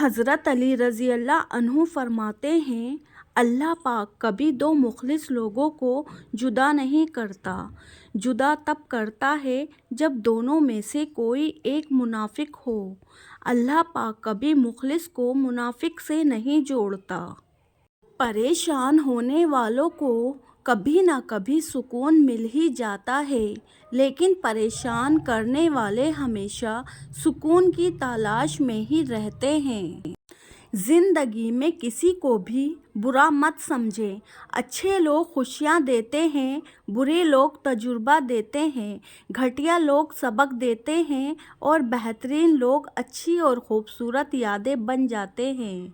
حضرت علی رضی اللہ عنہ فرماتے ہیں، اللہ پاک کبھی دو مخلص لوگوں کو جدا نہیں کرتا، جدا تب کرتا ہے جب دونوں میں سے کوئی ایک منافق ہو۔ اللہ پاک کبھی مخلص کو منافق سے نہیں جوڑتا۔ پریشان ہونے والوں کو کبھی نہ کبھی سکون مل ہی جاتا ہے، لیکن پریشان کرنے والے ہمیشہ سکون کی تلاش میں ہی رہتے ہیں۔ زندگی میں کسی کو بھی برا مت سمجھیں۔ اچھے لوگ خوشیاں دیتے ہیں، برے لوگ تجربہ دیتے ہیں، گھٹیا لوگ سبق دیتے ہیں اور بہترین لوگ اچھی اور خوبصورت یادیں بن جاتے ہیں۔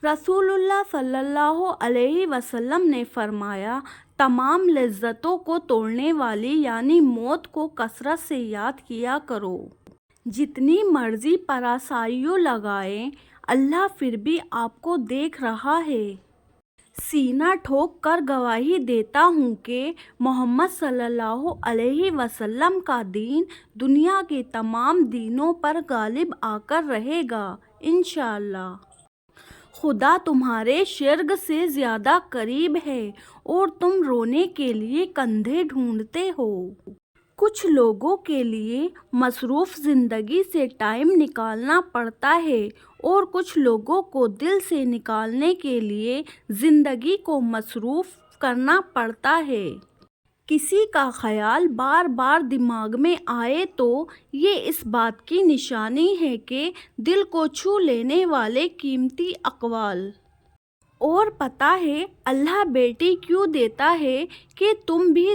رسول اللہ صلی اللہ علیہ وسلم نے فرمایا، تمام لذتوں کو توڑنے والی یعنی موت کو کثرت سے یاد کیا کرو۔ جتنی مرضی پرآسائیوں لگائیں، اللہ پھر بھی آپ کو دیکھ رہا ہے۔ سینہ ٹھوک کر گواہی دیتا ہوں کہ محمد صلی اللہ علیہ وسلم کا دین دنیا کے تمام دینوں پر غالب آ کر رہے گا، انشاءاللہ۔ خدا تمہارے شرگ سے زیادہ قریب ہے اور تم رونے کے لیے کندھے ڈھونڈتے ہو۔ کچھ لوگوں کے لیے مصروف زندگی سے ٹائم نکالنا پڑتا ہے اور کچھ لوگوں کو دل سے نکالنے کے لیے زندگی کو مصروف کرنا پڑتا ہے۔ کسی کا خیال بار بار دماغ میں آئے تو یہ اس بات کی نشانی ہے کہ دل کو چھو لینے والے قیمتی اقوال۔ اور پتہ ہے اللہ بیٹی کیوں دیتا ہے کہ تم بھی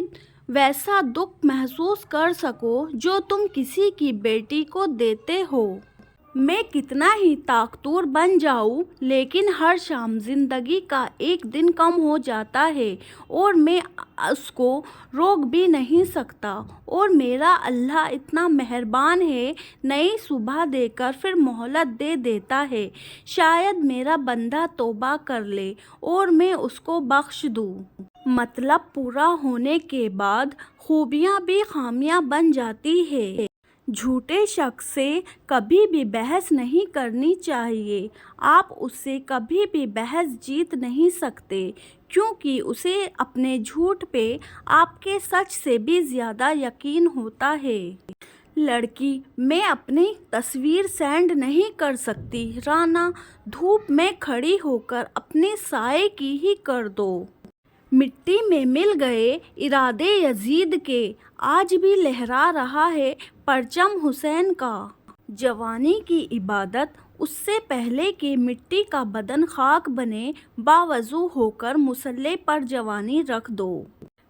ویسا دکھ محسوس کر سکو جو تم کسی کی بیٹی کو دیتے ہو۔ میں کتنا ہی طاقتور بن جاؤں لیکن ہر شام زندگی کا ایک دن کم ہو جاتا ہے اور میں اس کو روک بھی نہیں سکتا، اور میرا اللہ اتنا مہربان ہے، نئی صبح دے کر پھر مہلت دے دیتا ہے، شاید میرا بندہ توبہ کر لے اور میں اس کو بخش دوں۔ مطلب پورا ہونے کے بعد خوبیاں بھی خامیاں بن جاتی ہے۔ جھوٹے شخص سے کبھی بھی بحث نہیں کرنی چاہیے، آپ اس سے کبھی بھی بحث جیت نہیں سکتے، کیونکہ اسے اپنے جھوٹ پہ آپ کے سچ سے بھی زیادہ یقین ہوتا ہے۔ لڑکی، میں اپنی تصویر سینڈ نہیں کر سکتی، رانا دھوپ میں کھڑی ہو کر اپنے سائے کی ہی کر دو۔ مٹی میں مل گئے ارادے یزید کے، آج بھی لہرا رہا ہے پرچم حسین کا۔ جوانی کی عبادت اس سے پہلے کہ مٹی کا بدن خاک بنے، باوضو ہو کر مصلی پر جوانی رکھ دو۔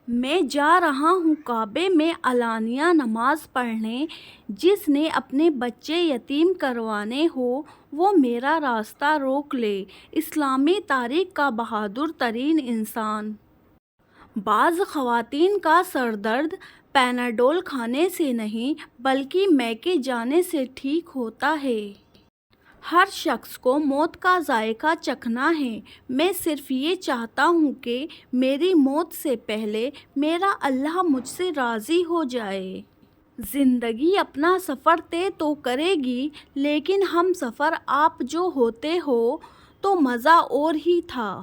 میں جا رہا ہوں کعبے میں علانیہ نماز پڑھنے، جس نے اپنے بچے یتیم کروانے ہو وہ میرا راستہ روک لے۔ اسلامی تاریخ کا بہادر ترین انسان۔ بعض خواتین کا سر درد پیناڈول کھانے سے نہیں بلکہ میکے جانے سے ٹھیک ہوتا ہے۔ ہر شخص کو موت کا ذائقہ چکھنا ہے، میں صرف یہ چاہتا ہوں کہ میری موت سے پہلے میرا اللہ مجھ سے راضی ہو جائے۔ زندگی اپنا سفر طے تو کرے گی، لیکن ہم سفر آپ جو ہوتے ہو تو مزہ اور ہی تھا۔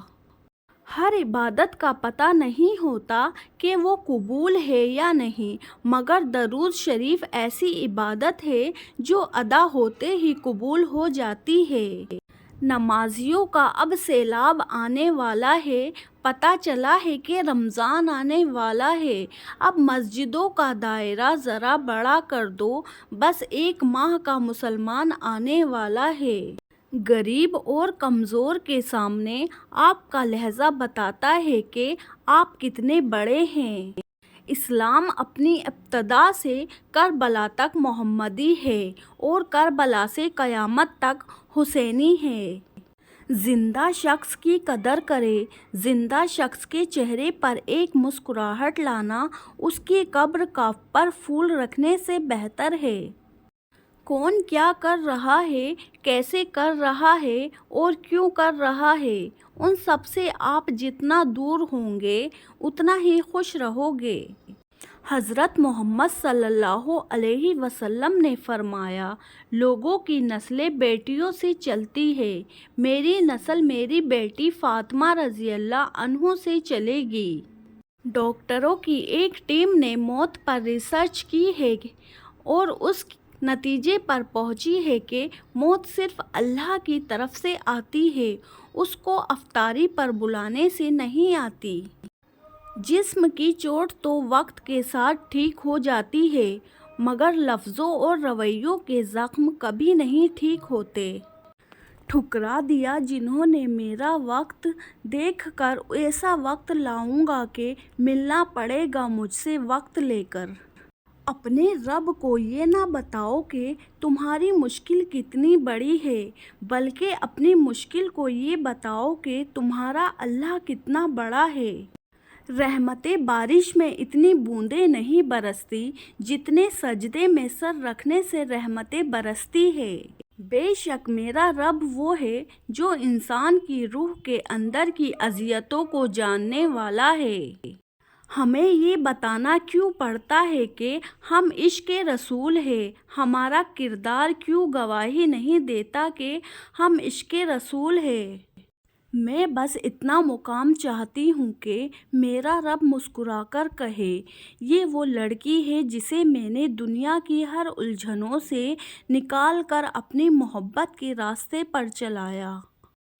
ہر عبادت کا پتہ نہیں ہوتا کہ وہ قبول ہے یا نہیں، مگر درود شریف ایسی عبادت ہے جو ادا ہوتے ہی قبول ہو جاتی ہے۔ نمازیوں کا اب سیلاب آنے والا ہے، پتہ چلا ہے کہ رمضان آنے والا ہے، اب مسجدوں کا دائرہ ذرا بڑا کر دو، بس ایک ماہ کا مسلمان آنے والا ہے۔ غریب اور کمزور کے سامنے آپ کا لہجہ بتاتا ہے کہ آپ کتنے بڑے ہیں۔ اسلام اپنی ابتدا سے کربلا تک محمدی ہے اور کربلا سے قیامت تک حسینی ہے۔ زندہ شخص کی قدر کرے، زندہ شخص کے چہرے پر ایک مسکراہٹ لانا اس کی قبر پر پھول رکھنے سے بہتر ہے۔ کون کیا کر رہا ہے، کیسے کر رہا ہے اور کیوں کر رہا ہے، ان سب سے آپ جتنا دور ہوں گے اتنا ہی خوش رہو گے۔ حضرت محمد صلی اللہ علیہ وسلم نے فرمایا، لوگوں کی نسلیں بیٹیوں سے چلتی ہے، میری نسل میری بیٹی فاطمہ رضی اللہ عنہ سے چلے گی۔ ڈاکٹروں کی ایک ٹیم نے موت پر ریسرچ کی ہے اور اس نتیجے پر پہنچی ہے کہ موت صرف اللہ کی طرف سے آتی ہے، اس کو افطاری پر بلانے سے نہیں آتی۔ جسم کی چوٹ تو وقت کے ساتھ ٹھیک ہو جاتی ہے، مگر لفظوں اور رویوں کے زخم کبھی نہیں ٹھیک ہوتے۔ ٹھکرا دیا جنہوں نے میرا وقت، دیکھ کر ایسا وقت لاؤں گا کہ ملنا پڑے گا مجھ سے وقت لے کر۔ اپنے رب کو یہ نہ بتاؤ کہ تمہاری مشکل کتنی بڑی ہے، بلکہ اپنی مشکل کو یہ بتاؤ کہ تمہارا اللہ کتنا بڑا ہے۔ رحمتیں بارش میں اتنی بوندیں نہیں برستی جتنے سجدے میں سر رکھنے سے رحمتیں برستی ہے۔ بے شک میرا رب وہ ہے جو انسان کی روح کے اندر کی اذیتوں کو جاننے والا ہے۔ ہمیں یہ بتانا کیوں پڑتا ہے کہ ہم عشق رسول ہیں؟ ہمارا کردار کیوں گواہی نہیں دیتا کہ ہم عشق رسول ہیں؟ میں بس اتنا مقام چاہتی ہوں کہ میرا رب مسکرا کر کہے، یہ وہ لڑکی ہے جسے میں نے دنیا کی ہر الجھنوں سے نکال کر اپنی محبت کے راستے پر چلایا۔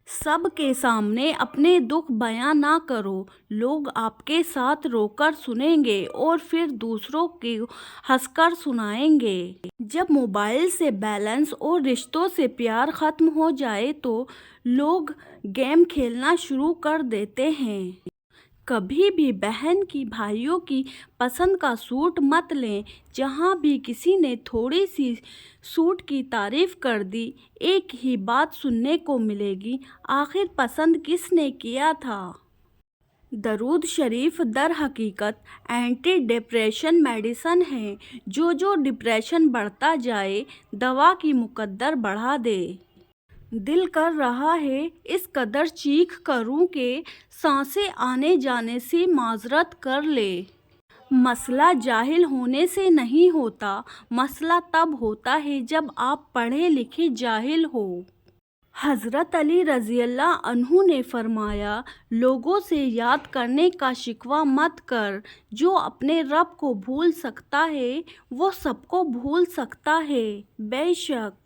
سب کے سامنے اپنے دکھ بیاں نہ کرو، لوگ آپ کے ساتھ رو کر سنیں گے اور پھر دوسروں کو ہنس کر سنائیں گے۔ جب موبائل سے بیلنس اور رشتوں سے پیار ختم ہو جائے تو لوگ گیم کھیلنا شروع کر دیتے ہیں۔ کبھی بھی بہن کی بھائیوں کی پسند کا سوٹ مت لیں۔ جہاں بھی کسی نے تھوڑی سی سوٹ کی تعریف کر دی، ایک ہی بات سننے کو ملے گی، آخر پسند کس نے کیا تھا؟ درود شریف در حقیقت اینٹی ڈپریشن میڈیسن ہے جو ڈپریشن بڑھتا جائے دوا کی مقدار بڑھا دے۔ دل کر رہا ہے اس قدر چیخ کروں کہ سانسیں آنے جانے سے معذرت کر لے۔ مسئلہ جاہل ہونے سے نہیں ہوتا، مسئلہ تب ہوتا ہے جب آپ پڑھے لکھے جاہل ہو۔ حضرت علی رضی اللہ عنہ نے فرمایا، لوگوں سے یاد کرنے کا شکوہ مت کر، جو اپنے رب کو بھول سکتا ہے وہ سب کو بھول سکتا ہے۔ بے شک